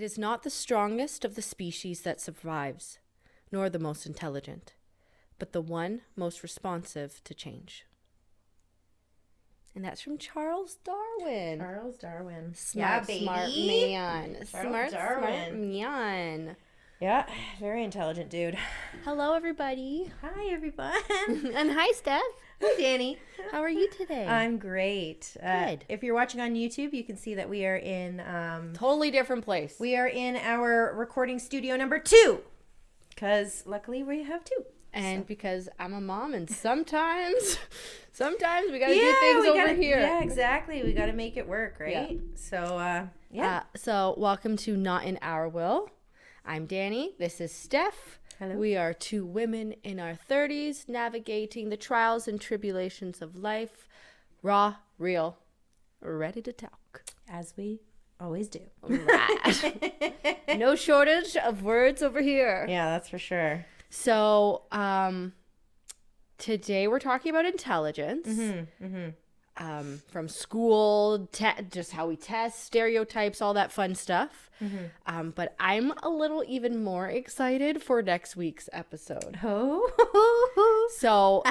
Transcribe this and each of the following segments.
It is not the strongest of the species that survives, nor the most intelligent, but the one most responsive to change. And that's from Charles Darwin. Charles Darwin. Smart, baby. smart man. Charles Darwin. Smart man. Yeah, very intelligent dude. Hello, everybody. Hi, everyone. And hi, Steph. Hi, Danny. How are you today? I'm great. Good. If you're watching on YouTube, you can see that we are in... Totally different place. we are in our recording studio number 2. Because luckily we have 2. And because I'm a mom and sometimes we got to do things over here. Yeah, exactly. We got to make it work, right? Yeah. So, So welcome to Not in Our Will. I'm Danny. This is Steph. Hello. We are 2 women in our 30s navigating the trials and tribulations of life. Raw, real, ready to talk. As we always do. Right. No shortage of words over here. Yeah, that's for sure. So, today we're talking about intelligence. From school, just how we test, stereotypes, all that fun stuff. But I'm a little even more excited for next week's episode. Oh. So,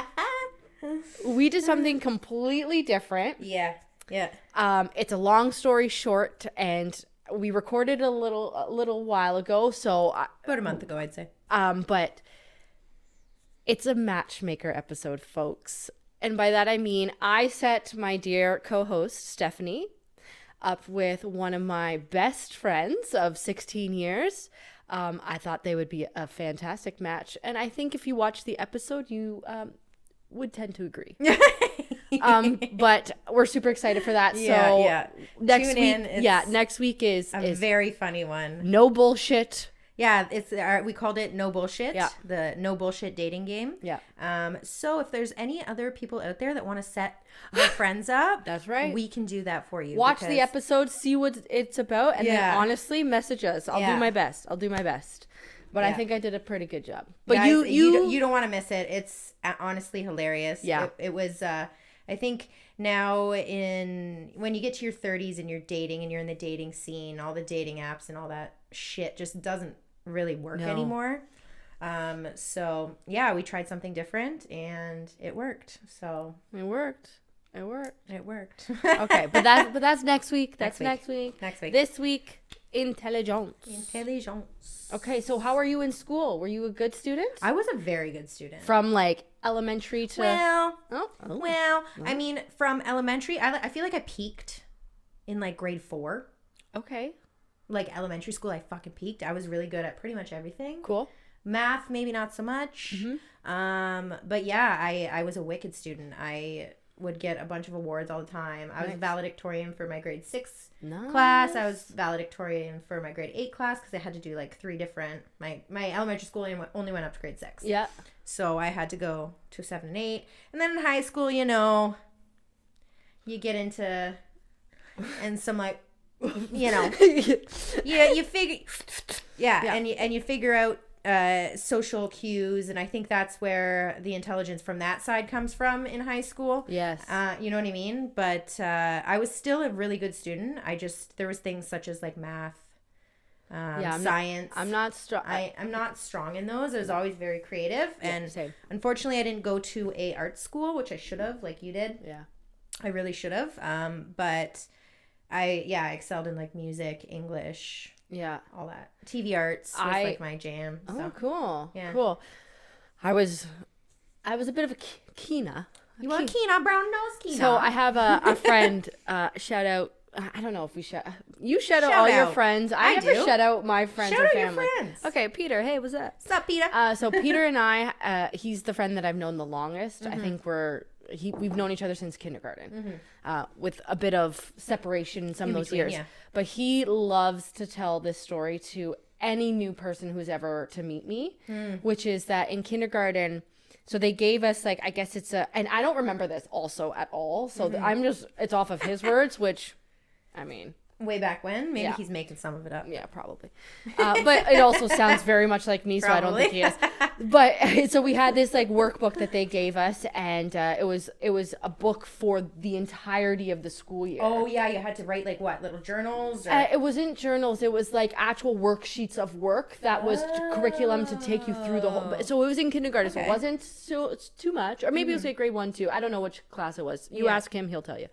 we did something completely different. Yeah. It's a long story short, and we recorded a little while ago. So, About a month ago, I'd say. but it's a matchmaker episode, folks. And by that I mean I set my dear co-host, Stephanie, up with one of my best friends of 16 years. I thought they would be a fantastic match. And I think if you watch the episode, you would tend to agree. But we're super excited for that. Yeah. Next Tune week, in. next week is Very funny one. no bullshit. Yeah, it's we called it No Bullshit. Yeah. The No Bullshit dating game. Yeah. So if there's any other people out there that want to set their friends up, That's right. we can do that for you. Watch the because- episode, see what it's about, and then Yeah. honestly message us. I'll Yeah. do my best. But I Yeah. think I did a pretty good job. But Guys, you you don't want to miss it. It's honestly hilarious. Yeah. It was. I think now when you get to your 30s and you're dating and you're in the dating scene, all the dating apps and all that shit just doesn't really work anymore. So yeah, we tried something different and it worked. So it worked. it worked. Okay, but that's next week. That's next week. Next week. This week, intelligence. Intelligence. Okay, so how are you in school? Were you a good student? I was a very good student. From like elementary to Well, I mean, from elementary, I feel like I peaked in like grade 4. Okay, Like elementary school, I fucking peaked. I was really good at pretty much everything. cool. Math, maybe not so much. But yeah, I was a wicked student. I would get a bunch of awards all the time. I was valedictorian for my grade 6 class. I was valedictorian for my grade 8 class because I had to do like 3 different. My elementary school only went up to grade 6. Yeah. So I had to go to 7 and 8. And then in high school, you get into and some like, yeah, you figure, and you figure out social cues, and I think that's where the intelligence from that side comes from in high school. Yes. You know what I mean? But I was still a really good student. There was things such as like math, science. I'm not strong. I'm not strong in those. I was always very creative, and same. unfortunately, I didn't go to a art school, which I should have, like you did. Yeah. I really should have. But I excelled in like music, English, Yeah. all that. TV arts was like my jam. So. Oh, cool. Yeah. Cool. I was a bit of a Keena. You want Keena, brown nose Keena. So I have a friend, shout out. I don't know if we you shout out all your friends. I never do. shout out my friends Shout or out your family. friends. Okay, Peter. Hey, what's up? What's up, Peter? So Peter and I, he's the friend that I've known the longest. I think we've known each other since kindergarten, with a bit of separation in some of those years. Yeah. But he loves to tell this story to any new person who's ever to meet me, which is that in kindergarten, so they gave us like, I guess it's and I don't remember this also at all. So it's off of his words, which, I mean, way back when. Maybe Yeah. he's making some of it up. Yeah, probably. But it also sounds very much like me, so I don't think he is. But so we had this like workbook that they gave us, and it was a book for the entirety of the school year. Oh yeah, you had to write like what, little journals? Or... It wasn't journals. It was like actual worksheets of work that was curriculum to take you through the whole. So it was in kindergarten, so it wasn't it's too much, or maybe it was like grade 1, 2. I don't know which class it was. You ask him, he'll tell you.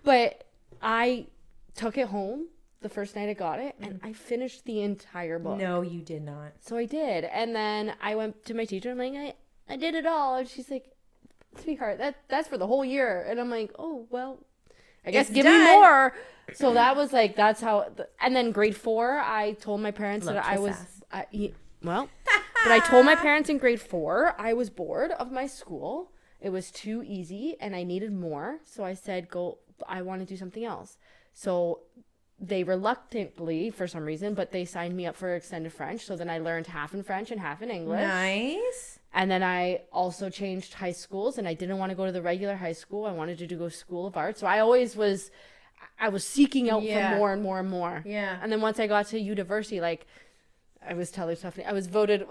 But I I took it home the first night I got it, and I finished the entire book. No, you did not. So I did. And then I went to my teacher, and I'm like, I did it all. And she's like, sweetheart, that's for the whole year. And I'm like, oh, well, I guess give me more. So that was like, that's how, and then grade 4, I told my parents that I was, but I told my parents in grade 4, I was bored of my school. It was too easy and I needed more. So I said, I want to do something else. So they reluctantly, for some reason, but they signed me up for extended French. So then I learned half in French and half in English. Nice. And then I also changed high schools, and I didn't want to go to the regular high school. I wanted to go School of Arts. So I was seeking out for more and more and more. Yeah. And then once I got to university, like, I was telling Stephanie, I was voted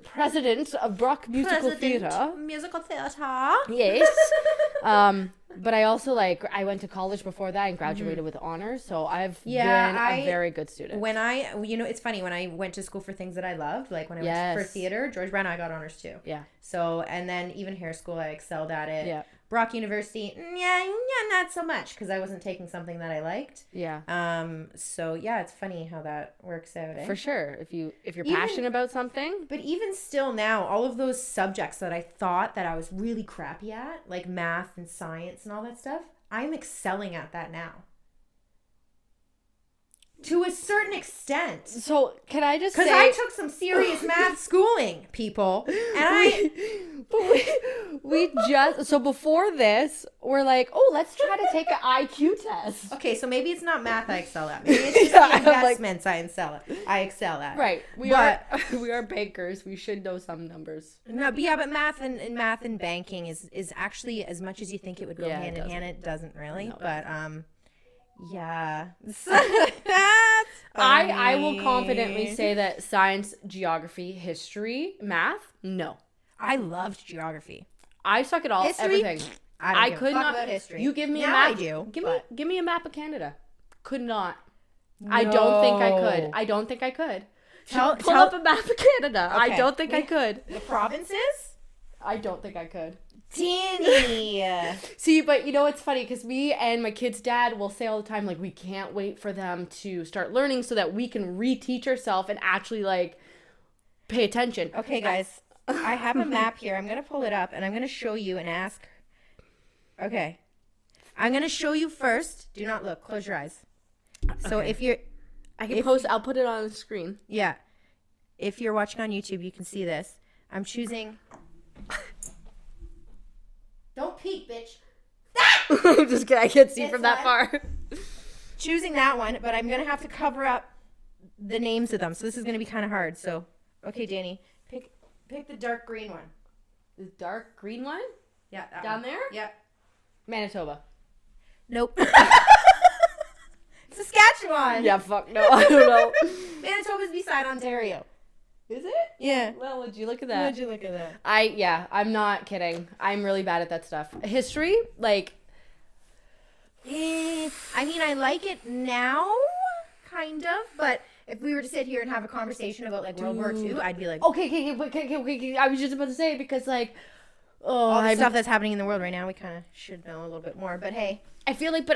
president of Brock Musical Theatre. Musical theatre. Yes. But I also, like, I went to college before that and graduated with honors. So I've been a very good student. When it's funny, when I went to school for things that I loved, like when I went for theater, George Brown, I got honors too. Yeah. So, and then even hair school, I excelled at it. Yeah. Brock University, not so much, because I wasn't taking something that I liked. Yeah. So yeah, it's funny how that works out. Eh? For sure, if you're passionate about something. But even still now, all of those subjects that I thought that I was really crappy at, like math and science and all that stuff, I'm excelling at that now. To a certain extent. So can I just say, because I took some serious math schooling, people, and so before this, we're like, oh, let's try to take an IQ test. Okay, so maybe it's not math I excel at. Maybe it's just the investments I excel at. Right. We are bankers. We should know some numbers. No, but math and banking is actually, as much as you think it would go hand in hand, it doesn't really. No, but yeah. I will confidently say that science, geography, history, math, no. I loved geography. I suck at all. History? Everything. I could not about history. You give me a map. I do. Give me a map of Canada. Could not. No. I don't think I could. Pull up a map of Canada. Okay. I don't think I could. The provinces? I don't think I could. Danny. See, but you know, it's funny because me and my kid's dad will say all the time, like, we can't wait for them to start learning so that we can reteach ourselves and actually, like, pay attention. Okay, guys. I have a map here. I'm going to pull it up and I'm going to show you and ask. Okay. I'm going to show you first. Do not look. Close your eyes. So if you're... I'll put it on the screen. Yeah. If you're watching on YouTube, you can see this. I'm choosing... Don't peek, bitch. I'm just kidding. I can't see from that far. Choosing that one, but I'm going to have to cover up the names of them. So this is going to be kind of hard. So, okay, Danny, pick the dark green one. The dark green one? Yeah. Down there? Yeah. Manitoba. Nope. Saskatchewan. Yeah, fuck no. I don't know. Manitoba's beside Ontario. Is it? Yeah. Well, would you look at that? I'm not kidding. I'm really bad at that stuff. History, like... I mean, I like it now, kind of, but if we were to sit here and have a conversation about, like, World War II, I'd be like... Okay. I was just about to say it because, like... all the stuff that's happening in the world right now, we kind of should know a little bit more, but hey... I feel like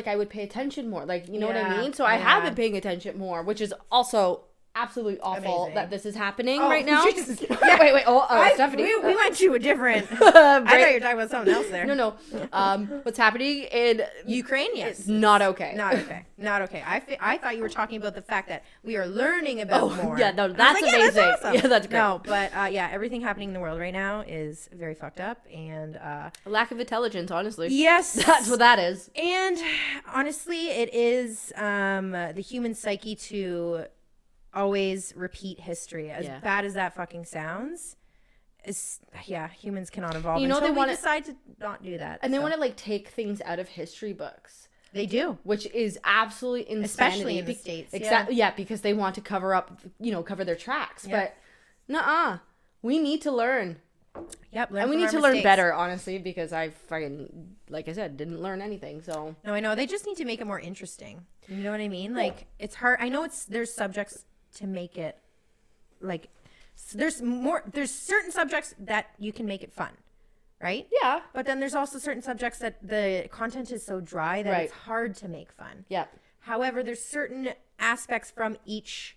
I would pay attention more, like, you know what I mean? So I have been paying attention more, which is also... absolutely awful. Amazing. That this is happening right now. Jesus. Yeah. Wait. Stephanie. We went to a different... I thought you were talking about something else there. No. What's happening in Ukraine? Yes. It's not okay. Not okay. I thought you were talking about the fact that we are learning about more. Yeah, no, that's amazing. Yeah, that's awesome. Yeah, that's great. No, but everything happening in the world right now is very fucked up and... a lack of intelligence, honestly. Yes. That's what that is. And honestly, it is the human psyche to... always repeat history. As bad as that fucking sounds, humans cannot evolve. They decide to not do that. And they want to, like, take things out of history books. They do. Which is absolutely insanity. Especially in the States. Yeah, because they want to cover their tracks. But nuh-uh. We need to learn. Yep. And we need to learn better, honestly, because I fucking, like I said, didn't learn anything. So no, I know. They just need to make it more interesting. You know what I mean? Like, it's hard. I know there's subjects to make it, like, there's certain subjects that you can make it fun, right? Yeah. But then there's also certain subjects that the content is so dry that it's hard to make fun. Yeah. However, there's certain aspects from each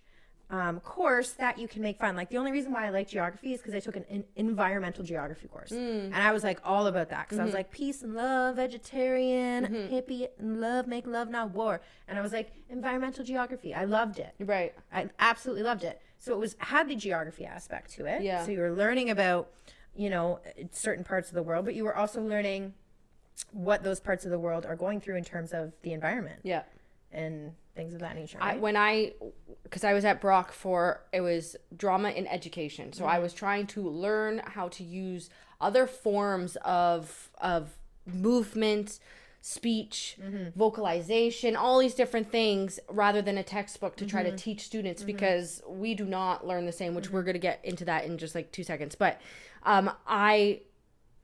course that you can make fun. Like, the only reason why I like geography is because I took an environmental geography course. And I was like all about that because I was like, peace and love, vegetarian, hippie and love, make love, not war. And I was like, environmental geography. I loved it. Right. I absolutely loved it. So it had the geography aspect to it. Yeah. So you were learning about, you know, certain parts of the world, but you were also learning what those parts of the world are going through in terms of the environment. Yeah. And things of that nature. Right? Because I was at Brock it was drama in education. So I was trying to learn how to use other forms of movement, speech, vocalization, all these different things rather than a textbook to try to teach students because we do not learn the same, which we're going to get into that in just like 2 seconds. But I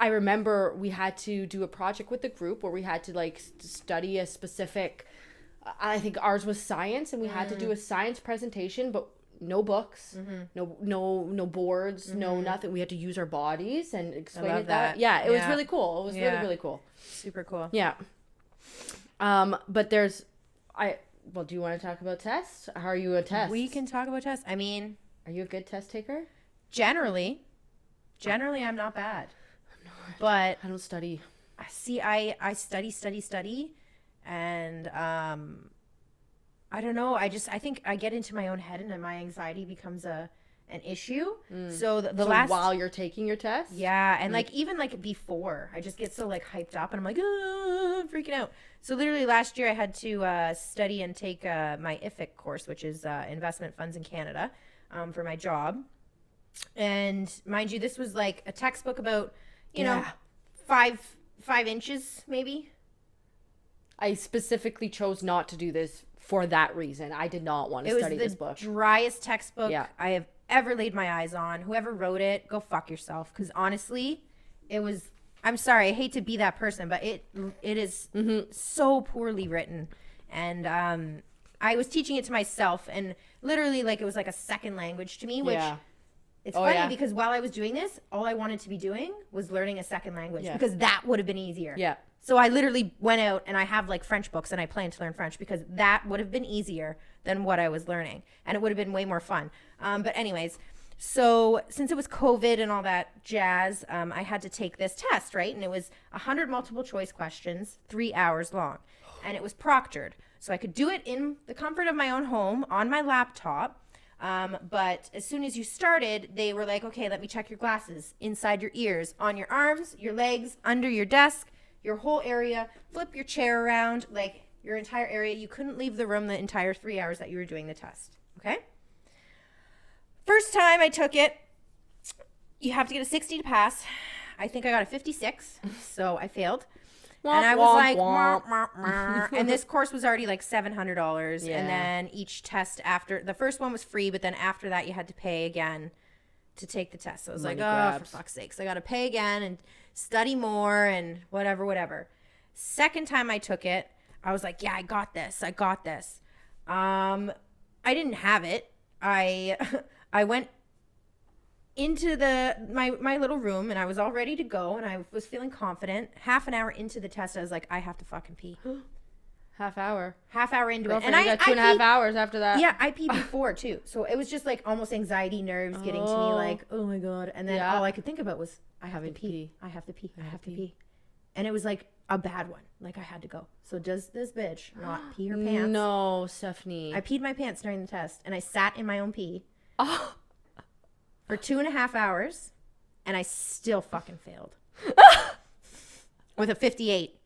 remember we had to do a project with the group where we had to like study a specific, I think ours was science, and we had to do a science presentation, but no books, no boards, no nothing. We had to use our bodies and explain it that. Yeah, it was really cool. It was really, really cool. Super cool. Yeah. But do you want to talk about tests? How are you a test? We can talk about tests. I mean, are you a good test taker? Generally, I'm not bad. I'm not. But I don't study. See, I study. And I don't know. I think I get into my own head, and then my anxiety becomes an issue. So while you're taking your test, and like even like before, I just get so like hyped up, and I'm like, I'm freaking out. So literally last year, I had to study and take my IFIC course, which is Investment Funds in Canada, for my job. And mind you, this was like a textbook about you know 5 inches maybe. I specifically chose not to do this for that reason. I did not want to study this book. It was the driest textbook I have ever laid my eyes on. Whoever wrote it, go fuck yourself. Because honestly, it was... I'm sorry, I hate to be that person, but it is so poorly written. And I was teaching it to myself, and literally, like, it was like a second language to me, which... It's funny because while I was doing this, all I wanted to be doing was learning a second language because that would have been easier. Yeah. So I literally went out, and I have like French books, and I plan to learn French because that would have been easier than what I was learning, and it would have been way more fun. But anyways, so since it was COVID and all that jazz, I had to take this test, right? And it was 100 multiple choice questions, 3 hours long, and it was proctored. So I could do it in the comfort of my own home on my laptop. But as soon as you started, they were like, okay, let me check your glasses, inside your ears, on your arms, your legs, under your desk, your whole area, flip your chair around, like your entire area. You couldn't leave the room the entire 3 hours that you were doing the test. Okay. First time I took it, you have to get a 60 to pass. I think I got a 56, so I failed. And I was like, and this course was already like $700. Yeah. And then each test after, the first one was free, but then after that you had to pay again to take the test. So I was like, for fuck's sakes, I got to pay again and study more and whatever. Second time I took it, I was like, yeah, I got this. I didn't have it. I went into my little room, and I was all ready to go, and I was feeling confident. Half an hour into the test, I was like, I have to fucking pee. Half hour into it, and I got 2.5 hours after that. Yeah, I peed before too, so it was just like almost anxiety nerves getting to me, like, oh my god. And then all I could think about was, I have to pee. I have to pee. And it was like a bad one. Like, I had to go. So does this bitch not pee her pants? No, Stephanie. I peed my pants during the test, and I sat in my own pee. For 2.5 hours, and I still fucking failed. With a 58.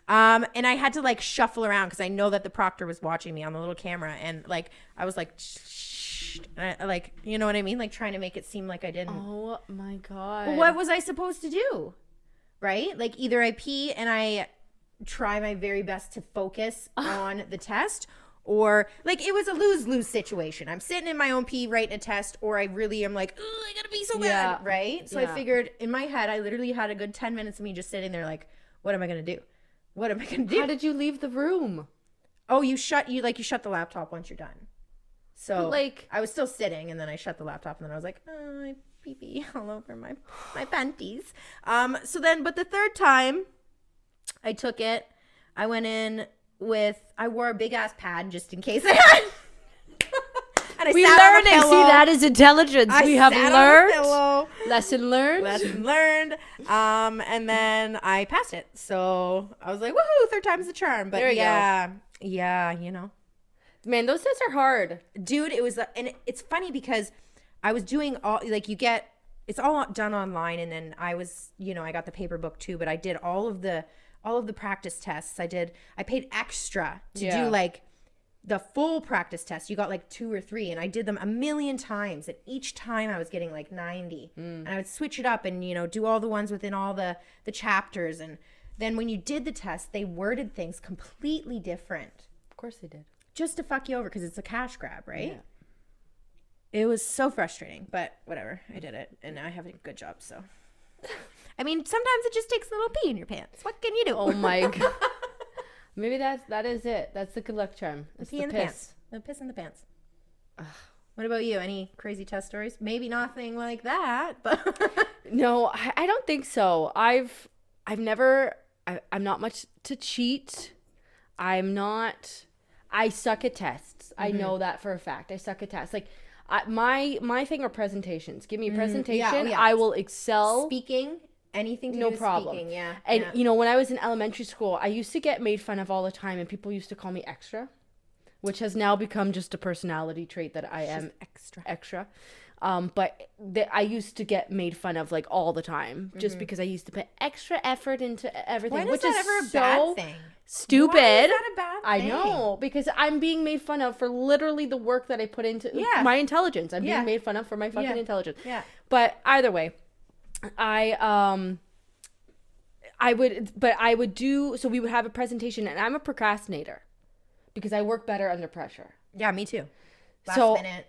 And I had to like shuffle around because I know that the proctor was watching me on the little camera, and like I was like, shh, like, you know what I mean? Like trying to make it seem like I didn't. Oh my god. Well, what was I supposed to do? Right? Like either I pee and I try my very best to focus on the test, or like it was a lose-lose situation. I'm sitting in my own pee writing a test, or I really am like, oh, I gotta be so bad, right? So I figured in my head, I literally had a good 10 minutes of me just sitting there like, what am I gonna do? What am I gonna do? How did you leave the room? Oh, you shut the laptop once you're done. So But, like, I was still sitting, and then I shut the laptop, and then I was like, oh, I pee all over my panties. So then, but the third time I took it, I went in I wore a big ass pad just in case I had. And I we sat on the learning. See, pillow. that is intelligence. We have sat learned. on the pillow. Lesson learned. Lesson learned. And then I passed it. So I was like, woohoo, third time's the charm. But There you go. Yeah, you know. Man, those tests are hard. Dude, it was, and it's funny because I was doing all, like it's all done online. And then I was, I got the paper book too, but I did all of the practice tests. I paid extra to do like the full practice test. You got like 2 or 3, and I did them a million times. And each time I was getting like 90. And I would switch it up and, do all the ones within all the chapters. And then when you did the test, they worded things completely different. Of course they did. Just to fuck you over because it's a cash grab, right? Yeah. It was so frustrating, but whatever. I did it, and I have a good job, so. I mean, sometimes it just takes a little pee in your pants. What can you do? Oh my God. Maybe that is it. That's the good luck charm. That's pee the in the pants. The piss in the pants. What about you? Any crazy test stories? Maybe nothing like that, but. No, I don't think so. I'm not much to cheat. I suck at tests. I know that for a fact. I suck at tests. Like, my thing are presentations. Give me a presentation. I will excel. Speaking, anything to do no with problem. Speaking, yeah. And, when I was in elementary school, I used to get made fun of all the time, and people used to call me extra, which has now become just a personality trait that I am extra. But I used to get made fun of like all the time just because I used to put extra effort into everything. Why is that ever a bad thing? Stupid. Why is that a bad thing? I know, because I'm being made fun of for literally the work that I put into my intelligence. I'm being made fun of for my fucking intelligence. Yeah. But either way, I would do, so we would have a presentation, and I'm a procrastinator because I work better under pressure. Yeah, me too.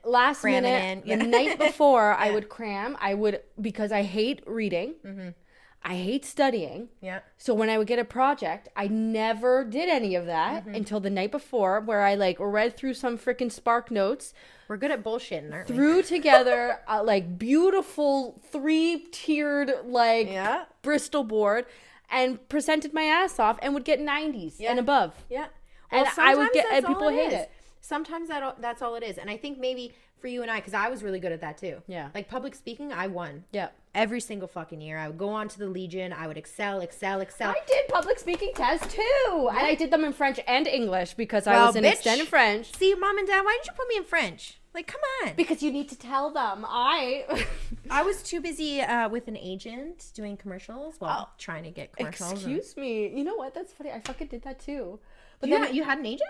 Last minute, the night before, I would cram. Because I hate reading. Mm-hmm. I hate studying. Yeah. So when I would get a project, I never did any of that until the night before, where I like read through some freaking Spark Notes. We're good at bullshitting, aren't we? Threw together like beautiful 3-tiered Bristol board and presented my ass off and would get 90s and above. Yeah. Well, and I would get, and people hate it. Sometimes that's all it is. And I think maybe for you and I, because I was really good at that too. Yeah. Like public speaking, I won. Yeah. Every single fucking year. I would go on to the Legion. I would excel. I did public speaking tests too. Yeah. And I did them in French and English because I was in extended French. See, Mom and Dad, why didn't you put me in French? Like, come on. Because you need to tell them. I was too busy with an agent doing commercials while trying to get commercials. Excuse me. You know what? That's funny. I fucking did that too. But then you had an agent?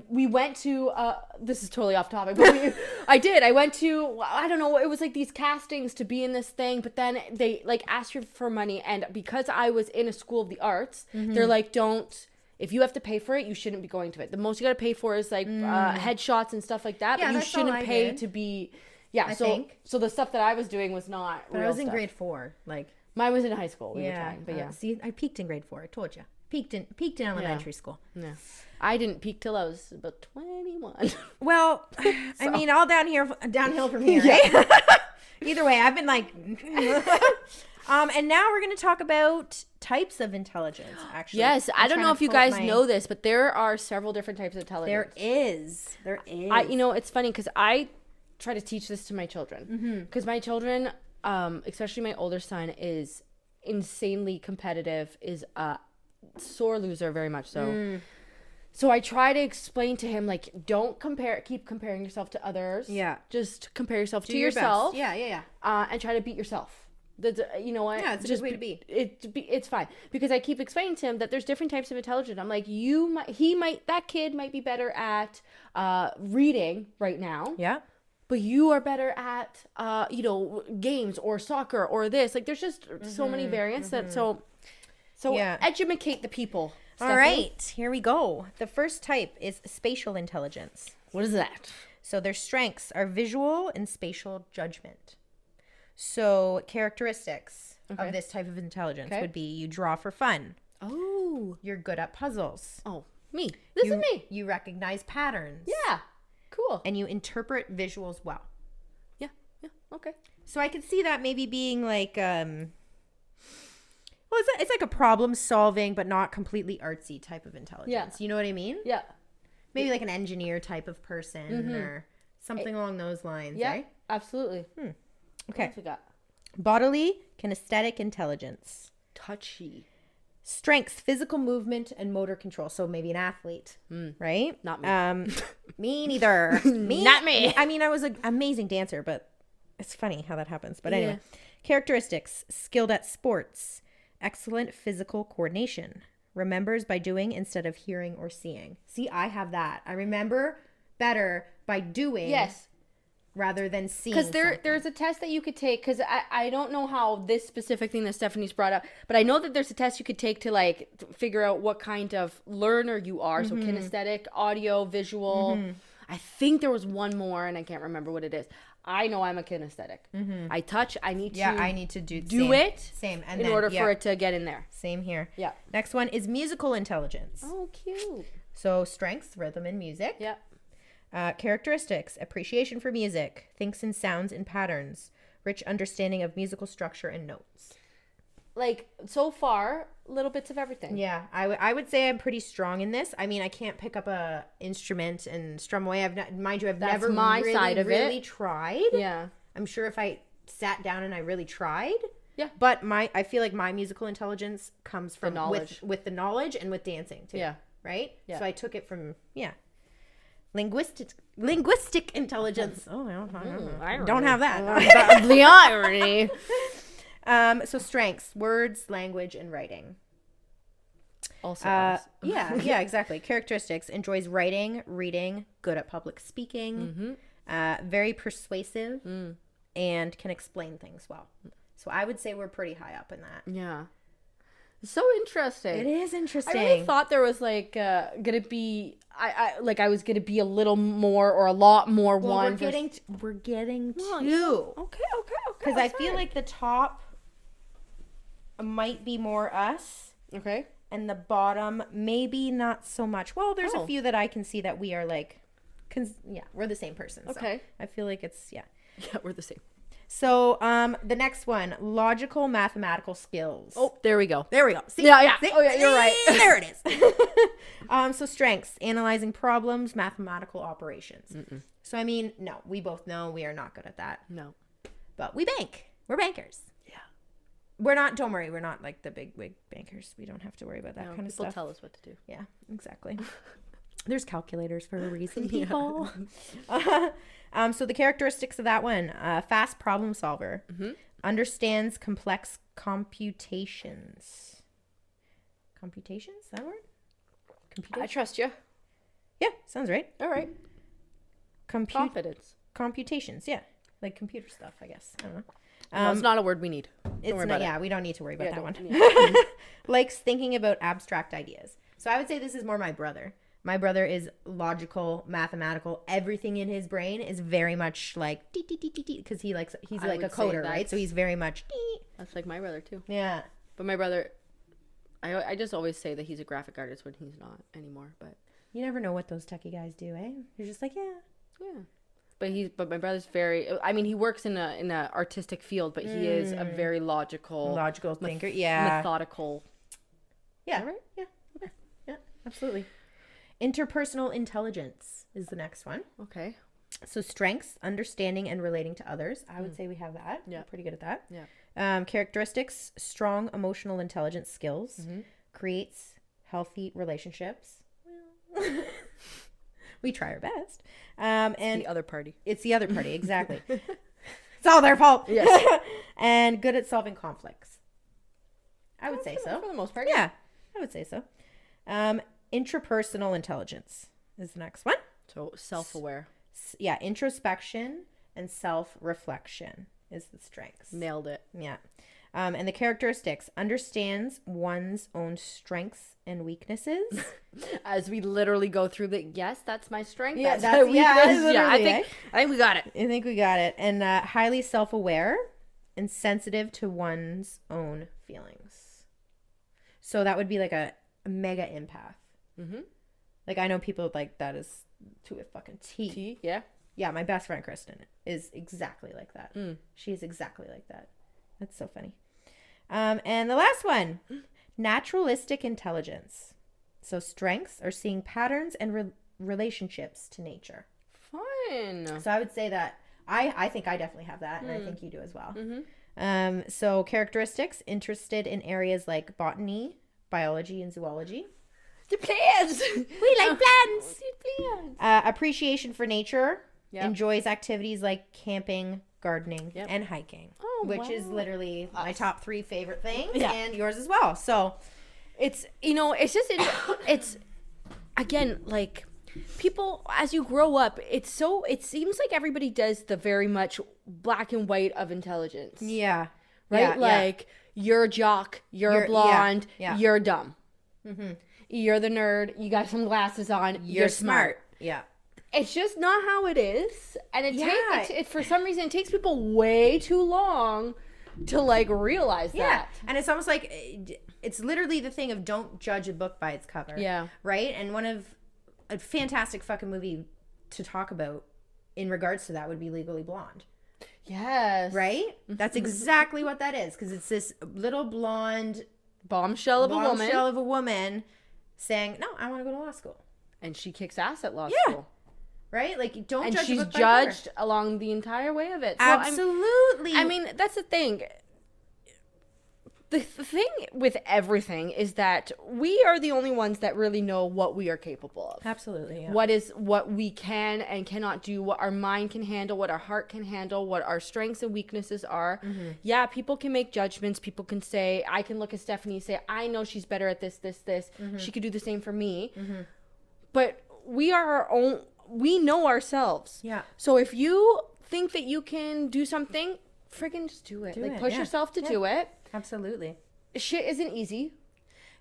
We went to this is totally off topic, but I went to, I don't know, it was like these castings to be in this thing, but then they like asked you for money, and because I was in a school of the arts, they're like, if you have to pay for it, you shouldn't be going to it. The most you got to pay for is like headshots and stuff like that, but you shouldn't pay to be so the stuff that I was doing was not but real I was in stuff. grade 4, like mine was in high school. We were trying, but see, I peaked in grade 4. I told you. Peaked in elementary school. Yeah. I didn't peak till I was about 21. Well, I mean, all downhill from here, right? Either way, I've been like, and now we're going to talk about types of intelligence, actually. Yes, I don't know if you guys know this, but there are several different types of intelligence. There is. It's funny because I try to teach this to my children. Because my children, especially my older son, is insanely competitive, is a sore loser, very much so. So I try to explain to him, like, don't keep comparing yourself to others. Yeah. Just compare yourself to yourself. Best. Yeah. And try to beat yourself. You know what? Yeah, it's a good way to be. It's fine. Because I keep explaining to him that there's different types of intelligence. I'm like, that kid might be better at reading right now. Yeah. But you are better at, games or soccer or this. Like, there's just so many variants that, so educate the people. All right, here we go. The first type is spatial intelligence. What is that? So their strengths are visual and spatial judgment. So characteristics of this type of intelligence would be you draw for fun. Oh. You're good at puzzles. Oh, me. This is me. You recognize patterns. Yeah. Cool. And you interpret visuals well. Yeah. Yeah. Okay. So I could see that maybe being like, well, it's like a problem solving, but not completely artsy type of intelligence. Yeah. You know what I mean? Yeah. Maybe like an engineer type of person or something along those lines. Yeah. Eh? Absolutely. Okay. What else we got? Bodily, kinesthetic intelligence. Touchy. Strengths, physical movement, and motor control. So maybe an athlete, right? Not me. Me neither. Not me. I mean, I was an amazing dancer, but it's funny how that happens. But anyway, characteristics, skilled at sports, excellent physical coordination, remembers by doing instead of hearing or seeing. See, I have that. I remember better by doing. Yes. Rather than seeing. Because there's a test that you could take, because I don't know how this specific thing that Stephanie's brought up, but I know that there's a test you could take to like figure out what kind of learner you are. So kinesthetic, audio, visual. I think there was one more and I can't remember what it is. I know I'm a kinesthetic. I touch, I need to do it same and in order for it to get in there. Same here. Yeah. Next one is musical intelligence. Oh, cute. So strengths, rhythm and music. Yeah. Characteristics, appreciation for music, thinks in sounds and patterns, rich understanding of musical structure and notes. Like, so far, little bits of everything. Yeah, I would say I'm pretty strong in this. I mean, I can't pick up a instrument and strum away. I've never my really, side of really it. tried. Yeah. I'm sure if I sat down and I really tried. Yeah. But I feel like my musical intelligence comes from knowledge. with the knowledge and with dancing too. Yeah. Right? Yeah. So I took it from linguistic intelligence. Oh, I don't have that. The irony. So strengths, words, language, and writing. Also, yeah, exactly. Characteristics, enjoys writing, reading, good at public speaking, very persuasive, and can explain things well. So I would say we're pretty high up in that. Yeah. So interesting. It is interesting. I really thought there was like gonna be I was gonna be a little more or a lot more one. We're getting two. Okay. Because I feel like the top might be more us. Okay. And the bottom maybe not so much. Well, there's a few that I can see that we are like, we're the same person. Okay. So I feel like it's Yeah, we're the same. So, the next one, logical mathematical skills. Oh, there we go. See? Yeah. See? Oh, yeah, you're right. There it is. So strengths, analyzing problems, mathematical operations. So, I mean, no, we both know we are not good at that. No. But we bank. We're bankers. Yeah. Don't worry, we're not like the big wig bankers. We don't have to worry about that kind of stuff. People tell us what to do. Yeah, exactly. There's calculators for a reason, people. So the characteristics of that one, fast problem solver, understands complex computations. Computations, that word? I trust you. Yeah, sounds right. All right. Confidence. Computations, yeah. Like computer stuff, I guess. I don't know. No, it's not a word we need. It's not, yeah, we don't need to worry about that one. Yeah. Likes thinking about abstract ideas. So I would say this is more my brother. My brother is logical, mathematical. Everything in his brain is very much like because he's like a coder, right? So he's very much. That's like my brother too. Yeah. But my brother, I just always say that he's a graphic artist when he's not anymore. But you never know what those techie guys do, eh? You're just like, yeah. But my brother's very. I mean, he works in a artistic field, but he is a very logical thinker. Yeah. Methodical. Yeah. Right. Yeah. Okay. Yeah. Absolutely. Interpersonal intelligence is the next one. Okay. So strengths, understanding and relating to others. I would say we have that. Yeah. We're pretty good at that. Yeah. Characteristics, strong emotional intelligence skills, creates healthy relationships. We try our best. And the other party. It's the other party, exactly. It's all their fault. Yes. And good at solving conflicts. I would say so. For the most part. Yeah, I would say so. Intrapersonal intelligence is the next one. So self-aware. Yeah, introspection and self-reflection is the strengths. Nailed it. Yeah. And the characteristics: understands one's own strengths and weaknesses. As we literally go through yes, that's my strength. Yeah, that's my weakness. Yeah, I think we got it. I think we got it. And highly self-aware and sensitive to one's own feelings. So that would be like a mega empath. Mm-hmm. Like, I know people like that is to a fucking T. Yeah. Yeah, my best friend Kristen is exactly like that. She's exactly like that. That's so funny. And the last one, naturalistic intelligence. So strengths are seeing patterns and relationships to nature. Fun. So I would say that I think I definitely have that, and I think you do as well. Mm-hmm. So characteristics: interested in areas like botany, biology, and zoology. The plants. We like plants. Appreciation for nature. Yep. Enjoys activities like camping, gardening, and hiking. Which is literally my top 3 favorite things, and yours as well. So it's, it's again, like, people, as you grow up, it seems like everybody does the very much black and white of intelligence. Yeah. Right? Like, you're a jock, you're blonde, you're dumb. Mm-hmm. You're the nerd, you got some glasses on, you're smart. Yeah. It's just not how it is. And it for some reason, it takes people way too long to, like, realize that. And it's almost like, it's literally the thing of don't judge a book by its cover. Yeah. Right? And a fantastic fucking movie to talk about in regards to that would be Legally Blonde. Yes. Right? That's exactly what that is. Because it's this little blonde bombshell of a woman saying, no, I want to go to law school. And she kicks ass at law school. Right? Like, don't and judge she's a book by judged cover. along the entire way of it. So Absolutely. I mean, that's the thing. The thing with everything is that we are the only ones that really know what we are capable of. Absolutely. Yeah. What we can and cannot do, what our mind can handle, what our heart can handle, what our strengths and weaknesses are. Mm-hmm. Yeah, people can make judgments. People can say, I can look at Stephanie and say, I know she's better at this. Mm-hmm. She could do the same for me. Mm-hmm. But we are our own, we know ourselves. Yeah. So if you think that you can do something, freaking just do it. Push yourself to do it. Absolutely. Shit isn't easy.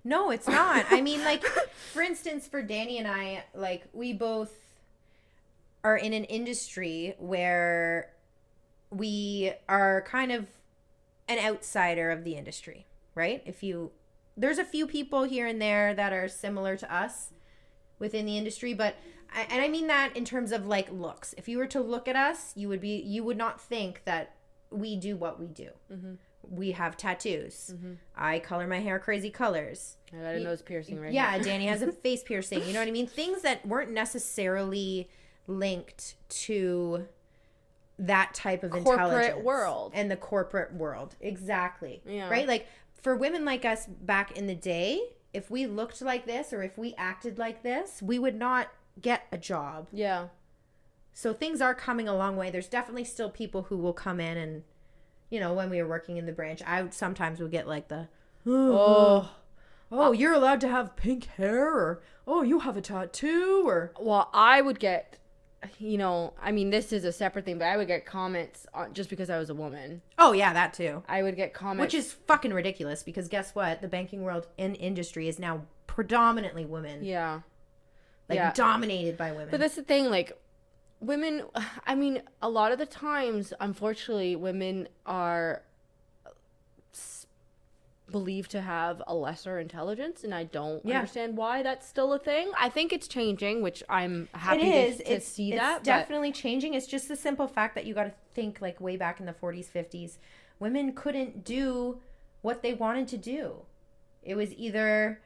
No, it's not. I mean, like, for instance, for Danny and I, like, we both are in an industry where we are kind of an outsider of the industry, right? There's a few people here and there that are similar to us within the industry, but I mean that in terms of, like, looks. If you were to look at us, you would not think that we do what we do. Mm-hmm. We have tattoos. Mm-hmm. I color my hair crazy colors. I got a nose piercing right now. Yeah, Danny has a face piercing. You know what I mean? Things that weren't necessarily linked to that type of intelligence. World. And the corporate world. Exactly. Yeah. Right? Like, for women like us back in the day, if we looked like this or if we acted like this, we would not get a job. Yeah. So things are coming a long way. There's definitely still people who will come in and, you know, when we were working in the branch, I sometimes would get like the, you're allowed to have pink hair, or, oh, you have a tattoo, or. Well, I would get, you know, I mean, this is a separate thing, but I would get comments just because I was a woman. Oh, yeah, that too. I would get comments. Which is fucking ridiculous, because guess what? The banking world and industry is now predominantly women. Yeah. Like, dominated by women. But that's the thing, like, women, I mean, a lot of the times, unfortunately, women are believed to have a lesser intelligence, and I don't understand why that's still a thing. I think it's changing, which I'm happy to see that. It's definitely changing. It's just the simple fact that you got to think, like, way back in the 40s, 50s, women couldn't do what they wanted to do. It was either...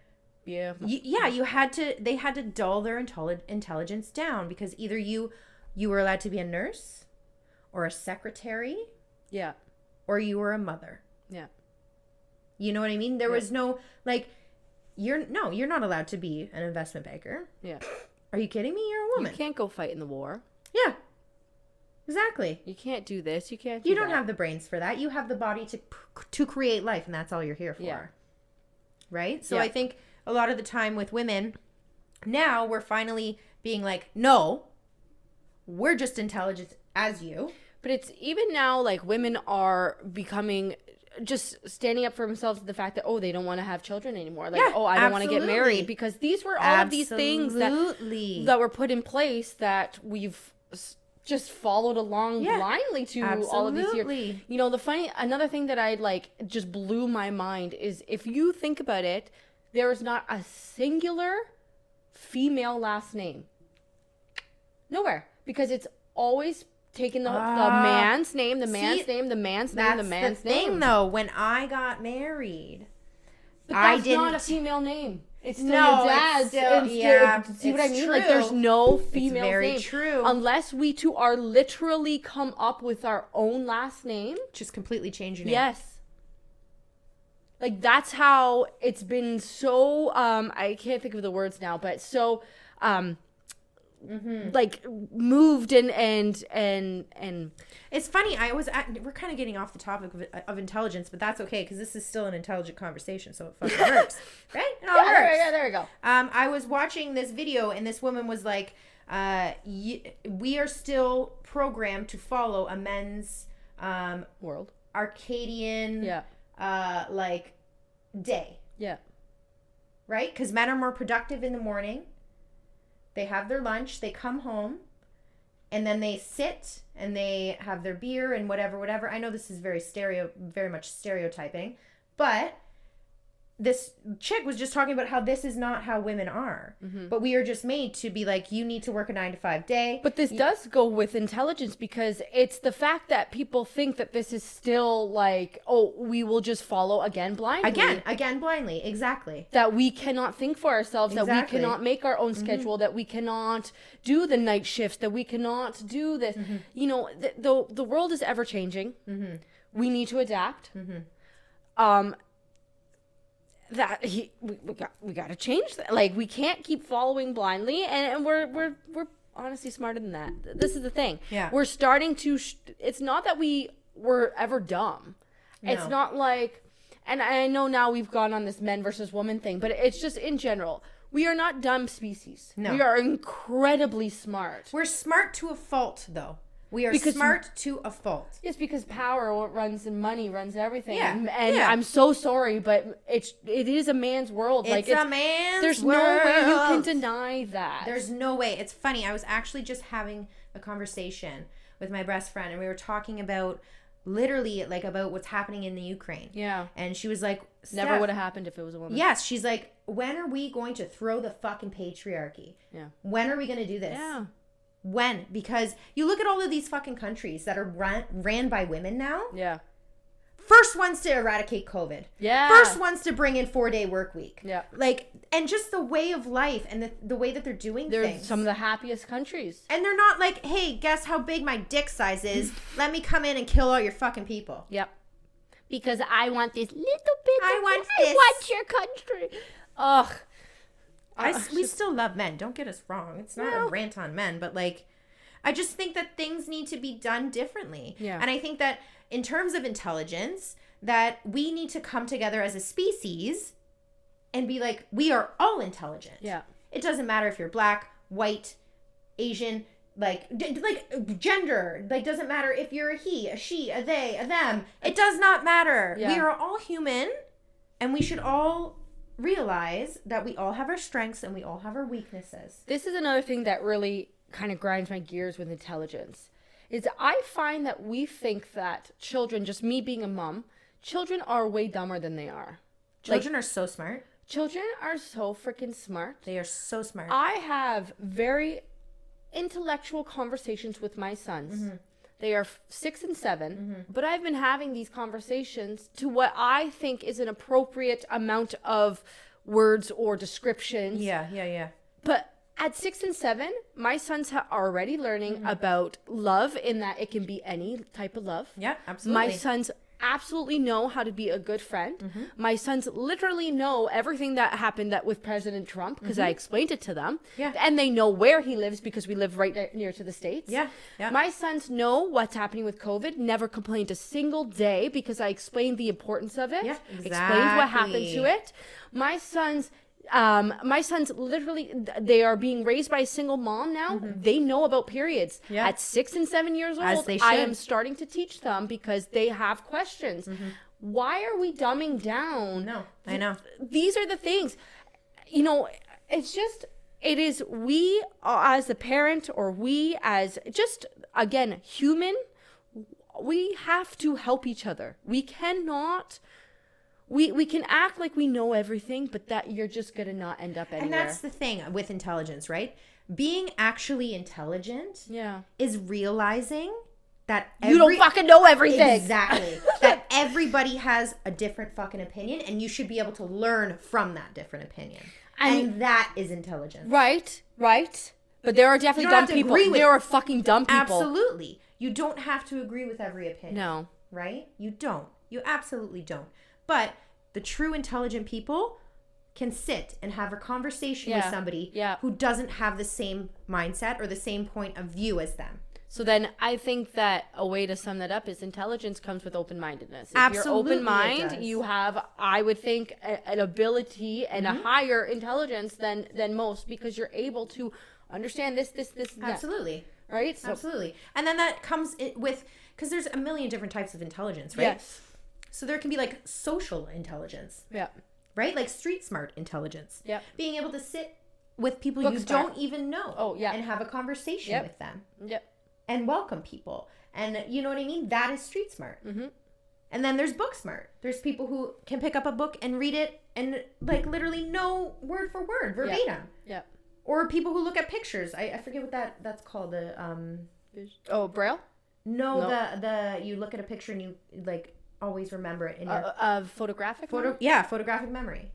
they had to dull their intelligence down, because either you were allowed to be a nurse or a secretary. Yeah. Or you were a mother. Yeah. You know what I mean? There was no, like, you're not allowed to be an investment banker. Yeah. Are you kidding me? You're a woman. You can't go fight in the war. Yeah. Exactly. You can't do this. You can't You don't have the brains for that. You have the body to create life, and that's all you're here for. Yeah. Right? So I think a lot of the time with women, now we're finally being like, no, we're just intelligent as you. But it's even now, like, women are becoming just standing up for themselves, the fact that, they don't want to have children anymore. Like, Yeah, I don't want to get absolutely. married, because these were all of these things that were put in place that we've just followed along blindly to all of these years. You know, another thing that I like just blew my mind is, if you think about it, there is not a singular female last name. Nowhere. Because it's always taken the man's name, the man's name, the man's name, the man's name. That's the thing, though. When I got married, but that's not a female name. It's still your dad's. See what I mean? True. Like, there's no female name. Very true. Unless we two are literally come up with our own last name. Just completely change your name. Yes. Like, that's how it's been so, I can't think of the words now, but so, like, moved and it's funny. We're kind of getting off the topic of intelligence, but that's okay, because this is still an intelligent conversation, so it fucking works, right? It all works. Yeah, there we go. I was watching this video, and this woman was like, we are still programmed to follow a men's world, Arcadian, like, day. Yeah. Right? Because men are more productive in the morning. They have their lunch, they come home, and then they sit and they have their beer and whatever. I know this is very much stereotyping, but this chick was just talking about how this is not how women are. But we are just made to be like, you need to work a 9-to-5 day. But this does go with intelligence, because it's the fact that people think that this is still like, we will just follow again blindly. Again blindly. Exactly. That we cannot think for ourselves, that we cannot make our own schedule, that we cannot do the night shifts, that we cannot do this. You know, the world is ever changing. We need to adapt. We got to change that. Like, we can't keep following blindly, and we're honestly smarter than that. This is the thing. Yeah. We're starting to it's not that we were ever dumb. No. It's not like, and I know now we've gone on this men versus women thing, but it's just in general. We are not dumb species. No. We are incredibly smart. We're smart to a fault, though. We are smart to a fault. Yes, because power runs and money runs everything. Yeah. And I'm so sorry, but it is a man's world. It's a man's there's world. There's no way you can deny that. There's no way. It's funny. I was actually just having a conversation with my best friend, and we were talking about literally like about what's happening in the Ukraine. Yeah. And she was like, never would have happened if it was a woman. Yes. She's like, when are we going to throw the fucking patriarchy? Yeah. When are we going to do this? Yeah. When? Because you look at all of these fucking countries that are ran by women now. Yeah. First ones to eradicate COVID. Yeah. First ones to bring in 4-day work week. Yeah. Like, and just the way of life and the way that they're doing things. They're some of the happiest countries. And they're not like, hey, guess how big my dick size is? Let me come in and kill all your fucking people. Yep. Because I want this little bit. I want your country. Ugh. We still love men. Don't get us wrong. It's not a rant on men, but like, I just think that things need to be done differently. Yeah. And I think that in terms of intelligence, that we need to come together as a species and be like, we are all intelligent. Yeah. It doesn't matter if you're black, white, Asian, like gender. Like, doesn't matter if you're a he, a she, a they, a them. It does not matter. Yeah. We are all human, and we should all realize that we all have our strengths and we all have our weaknesses. This is another thing that really kind of grinds my gears with intelligence. Is I find that we think that children, just me being a mom, children are way dumber than they are. Children are so smart. Children are so freaking smart. They are so smart. I have very intellectual conversations with my sons. They are 6 and 7, but I've been having these conversations to what I think is an appropriate amount of words or descriptions. Yeah. But at 6 and 7, my sons are already learning about love, in that it can be any type of love. Yeah, absolutely. My sons absolutely know how to be a good friend. My sons literally know everything that happened with President Trump, because I explained it to them. Yeah. And they know where he lives because we live right near to the States. Yeah. My sons know what's happening with COVID, never complained a single day because I explained the importance of it. Yeah, exactly. Explained what happened to it. My sons literally, they are being raised by a single mom now. They know about periods. At 6 and 7 years old. As they should. I am starting to teach them because they have questions. why are we dumbing down? No, I know. These are the things, it's just, it is we as the parent, or we as just, again, human, we have to help each other. We cannot, we can act like we know everything, but that you're just going to not end up anywhere. And that's the thing with intelligence, right? Being actually intelligent is realizing that you don't fucking know everything. Exactly. That everybody has a different fucking opinion, and you should be able to learn from that different opinion. And that is intelligence. Right. But there are definitely dumb people. There are fucking dumb people. Absolutely. You don't have to agree with every opinion. No. Right? You don't. You absolutely don't. But the true intelligent people can sit and have a conversation with somebody who doesn't have the same mindset or the same point of view as them. So then I think that a way to sum that up is intelligence comes with open-mindedness. If Absolutely, you're open-minded, you have, I would think, an ability and a higher intelligence than most, because you're able to understand this, Absolutely. That, right? So, absolutely. And then that comes with, because there's a million different types of intelligence, right? Yes. So there can be like social intelligence. Yeah. Right? Like street smart intelligence. Yeah. Being able to sit with people you don't even know. Oh, yeah. And have a conversation with them. Yep. And welcome people. And you know what I mean? That is street smart. Mm-hmm. And then there's book smart. There's people who can pick up a book and read it and like literally know word for word, verbatim. Yeah. Or people who look at pictures. I forget what that's called. Braille? No, the you look at a picture and you like always remember it in your photographic photographic memory.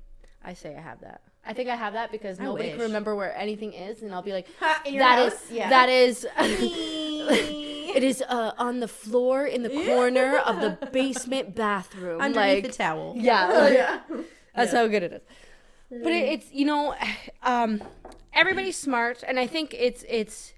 I say I have that. I think I have that because nobody can remember where anything is, and I'll be like, in your house? That is it is on the floor in the corner of the basement bathroom, underneath the towel. Yeah, that's how good it is. But it's everybody's smart, and I think it's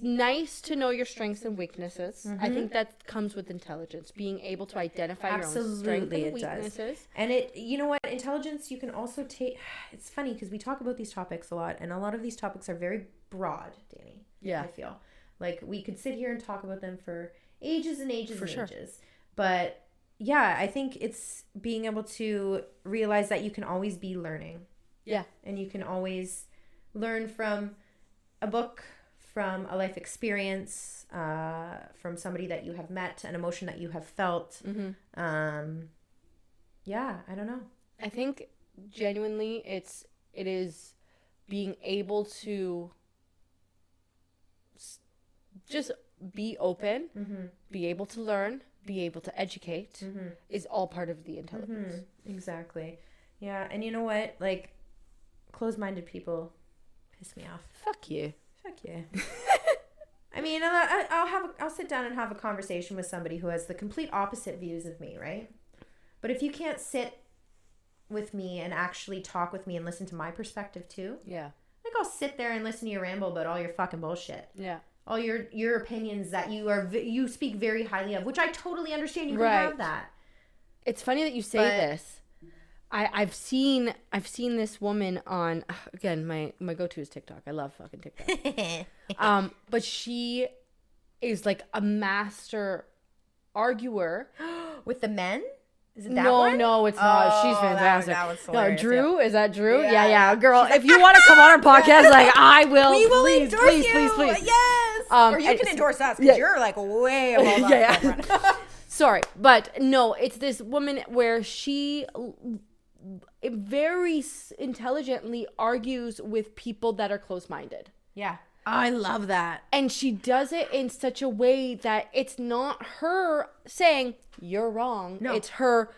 nice to know your strengths and weaknesses. Mm-hmm. I think that comes with intelligence, being able to identify your own strengths and weaknesses. Does. And you know what, intelligence you can also take. It's funny because we talk about these topics a lot, and a lot of these topics are very broad, Danny. Yeah, I feel like we could sit here and talk about them for ages and ages and ages. But yeah, I think it's being able to realize that you can always be learning. Yeah, and you can always learn from a book, from a life experience, from somebody that you have met, an emotion that you have felt. Mm-hmm. I don't know. I think genuinely it is being able to just be open, mm-hmm. be able to learn, be able to educate, mm-hmm. is all part of the intelligence. Mm-hmm. Exactly. Yeah, and you know what? Like, closed-minded people piss me off. Fuck you. Fuck yeah. I mean, I'll sit down and have a conversation with somebody who has the complete opposite views of me, right? But if you can't sit with me and actually talk with me and listen to my perspective too, like I'll sit there and listen to you ramble about all your fucking bullshit. Yeah. All your opinions that you speak very highly of, which I totally understand. You can have that. It's funny that you say this. I've seen this woman on, again, my go-to is TikTok. I love fucking TikTok. But she is like a master arguer with the men. Is it that one? No, it's not. She's fantastic. That was hilarious. No, Drew, is that Drew? Yeah. Girl, if you want to come on our podcast, like I will. We will please. Yes. Or you can endorse us because you're like way above us. Sorry, but no, it's this woman where she very intelligently argues with people that are close-minded. Yeah. I love that. And she does it in such a way that it's not her saying, you're wrong. No. It's her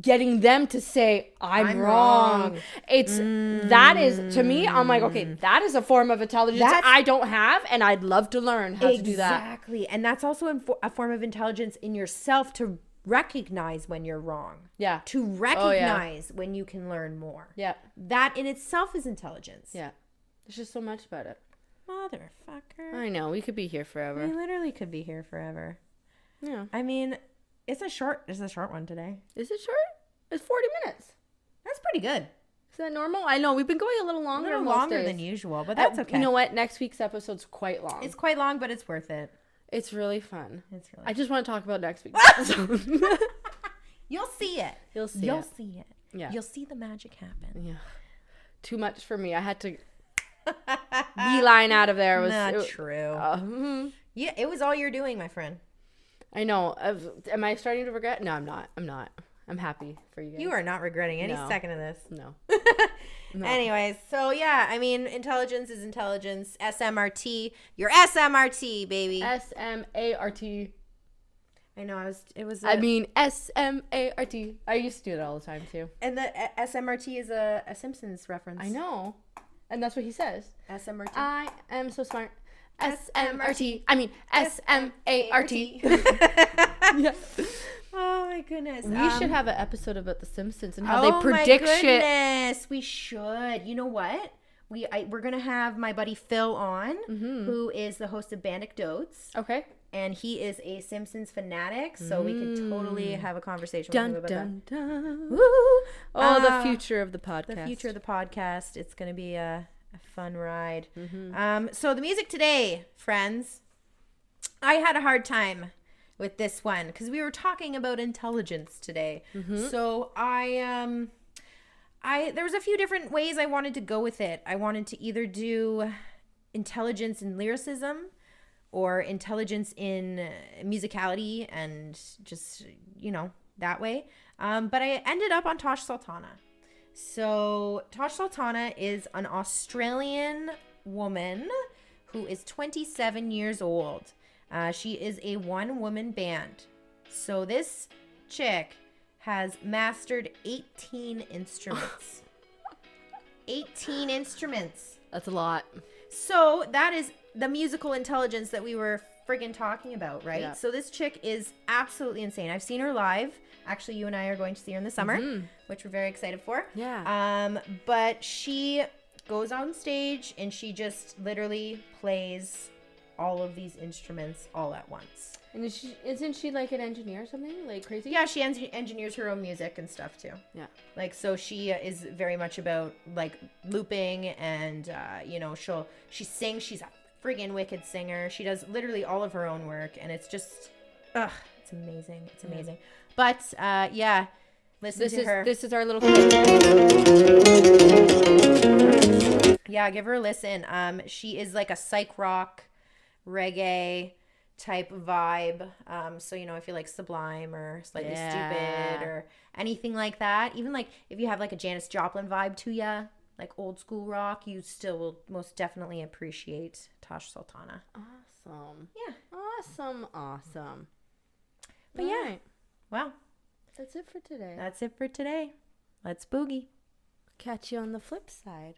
getting them to say, I'm wrong. That is, to me, I'm like, okay, that is a form of intelligence I don't have, and I'd love to learn how to do that. Exactly. And that's also a form of intelligence in yourself to recognize when you're wrong. Yeah. To recognize when you can learn more. Yeah. That in itself is intelligence. Yeah. There's just so much about it. Motherfucker. I know. We could be here forever. We literally could be here forever. Yeah. I mean, it's a short one today. Is it short? It's 40 minutes. That's pretty good. Is that normal? I know. We've been going a little longer. Than usual, but that's okay. You know what? Next week's episode's quite long. It's quite long, but it's worth it. It's really fun. It's really I just want to talk about next week's episode. You'll see it. You'll see You'll it. see it. Yeah. You'll see the magic happen. Yeah. Too much for me. I had to beeline out of there. Not true. Yeah, it was all you're doing, my friend. I know. Am I starting to regret? No, I'm not. I'm happy for you guys. You are not regretting any second of this. No. Anyways, so yeah, I mean, intelligence is intelligence. SMRT. You're SMRT, baby. SMART. I know. I mean, SMART. I used to do that all the time, too. And the SMRT is a Simpsons reference. I know. And that's what he says. SMRT. I am so smart. SMRT. I mean, SMART. Yeah. Oh my goodness. We should have an episode about the Simpsons and how they predict shit. Oh my goodness. We should. You know what? We're going to have my buddy Phil on, who is the host of Bandicdotes. Okay. And he is a Simpsons fanatic, so we could totally have a conversation with him about that. Woo! Oh, the future of the podcast. The future of the podcast. It's going to be a fun ride. So the music today, friends, I had a hard time with this one because we were talking about intelligence today. So there was a few different ways I wanted to go with it. I wanted to either do intelligence in lyricism or intelligence in musicality and just, that way. But I ended up on Tash Sultana. So Tash Sultana is an Australian woman who is 27 years old. She is a one-woman band. So this chick has mastered 18 instruments. 18 instruments. That's a lot. So that is the musical intelligence that we were friggin' talking about, right? Yeah. So this chick is absolutely insane. I've seen her live. Actually, you and I are going to see her in the summer, which we're very excited for. Yeah. But she goes on stage and she just literally plays all of these instruments all at once. And isn't she like an engineer or something? Like crazy? Yeah, she engineers her own music and stuff too. Yeah. Like, so she is very much about like looping and, she sings. She's a friggin' wicked singer. She does literally all of her own work and it's just, it's amazing. It's amazing. But, listen to her. This is our little... Yeah, give her a listen. She is like a psych rock, reggae type vibe. So, if you like Sublime or Slightly Stupid or anything like that, even like if you have like a Janis Joplin vibe to ya, like old school rock, you still will most definitely appreciate Tash Sultana. Awesome. Yeah. Awesome. But yeah. Well, that's it for today. That's it for today. Let's boogie. Catch you on the flip side.